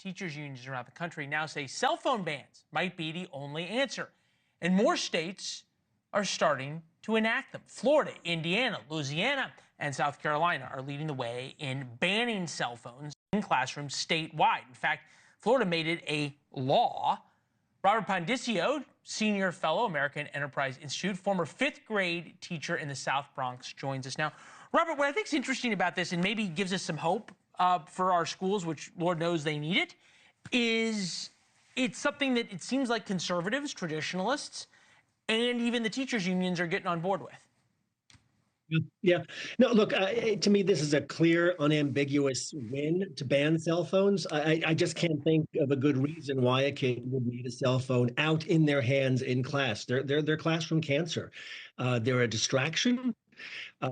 teachers unions around the country now say cell phone bans might be the only answer. And more states are starting to enact them. Florida, Indiana, Louisiana, and South Carolina are leading the way in banning cell phones in classrooms statewide. In fact, Florida made it a law. Robert Pondiscio, senior fellow, American Enterprise Institute, former fifth grade teacher in the South Bronx, joins us now. Robert, what I think is interesting about this, and maybe gives us some hope for our schools, which Lord knows they need it, is it's something that it seems like conservatives, traditionalists, and even the teachers unions are getting on board with. Yeah. No, look, to me, this is a clear, unambiguous win to ban cell phones. I just can't think of a good reason why a kid would need a cell phone out in their hands in class. They're classroom cancer. They're a distraction.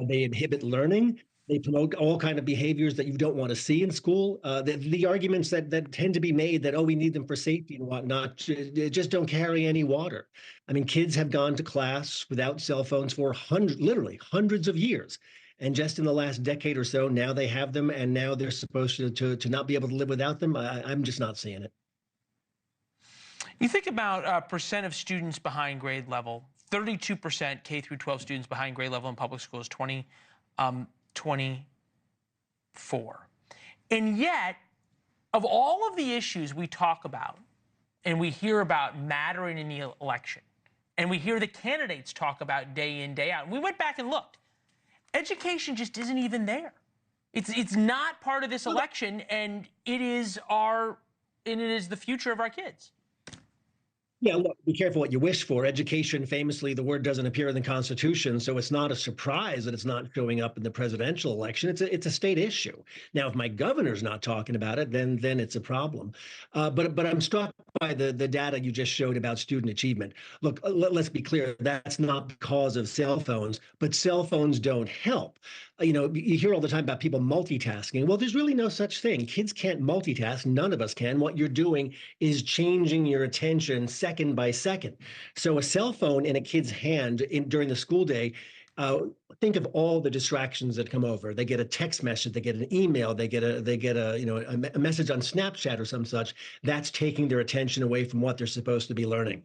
They inhibit learning. They promote all kind of behaviors that you don't want to see in school. The arguments that tend to be made that, oh, we need them for safety and whatnot, just don't carry any water. I mean, kids have gone to class without cell phones for literally hundreds of years. And just in the last decade or so, now they have them, and now they're supposed to not be able to live without them. I'm just not seeing it. You think about percent of students behind grade level, 32% K through 12 students behind grade level in public schools, 2024. And yet, of all of the issues we talk about and we hear about mattering in the election, and we hear the candidates talk about day in, day out, and we went back and looked, education just isn't even there. It's not part of this election, and it is the future of our kids. Yeah, look, be careful what you wish for. Education, famously, the word doesn't appear in the Constitution, so it's not a surprise that it's not showing up in the presidential election. It's a state issue. Now, if my governor's not talking about it, then it's a problem. But I'm struck by the data you just showed about student achievement. Look, let's be clear, that's not because of cell phones, but cell phones don't help. You know, you hear all the time about people multitasking. Well, there's really no such thing. Kids can't multitask. None of us can. What you're doing is changing your attention second by second. So a cell phone in a kid's hand during the school day, think of all the distractions that come over. They get a text message, they get an email, they get a message on Snapchat or some such. That's taking their attention away from what they're supposed to be learning.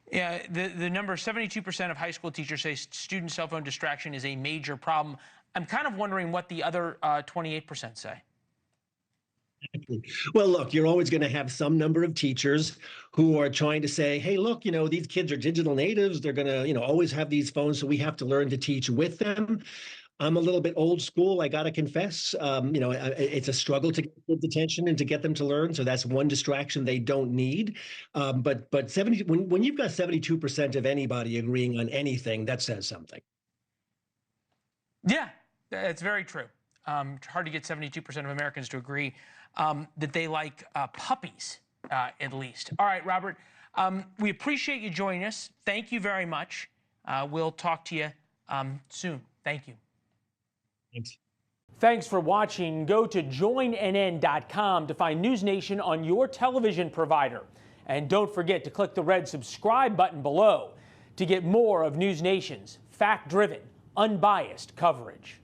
Yeah, the number 72% of high school teachers say student cell phone distraction is a major problem. I'm kind of wondering what the other 28% say. Well, look, you're always going to have some number of teachers who are trying to say, hey, look, these kids are digital natives. They're going to, always have these phones, so we have to learn to teach with them. I'm a little bit old school, I got to confess. It's a struggle to get kids' attention and to get them to learn. So that's one distraction they don't need. But when you've got 72% of anybody agreeing on anything, that says something. Yeah, it's very true. Hard to get 72% of Americans to agree that they like puppies, at least. All right, Robert, we appreciate you joining us. Thank you very much. We'll talk to you soon. Thank you. Thanks. Thanks for watching. Go to joinnn.com to find NewsNation on your television provider. And don't forget to click the red subscribe button below to get more of NewsNation's fact-driven, unbiased coverage.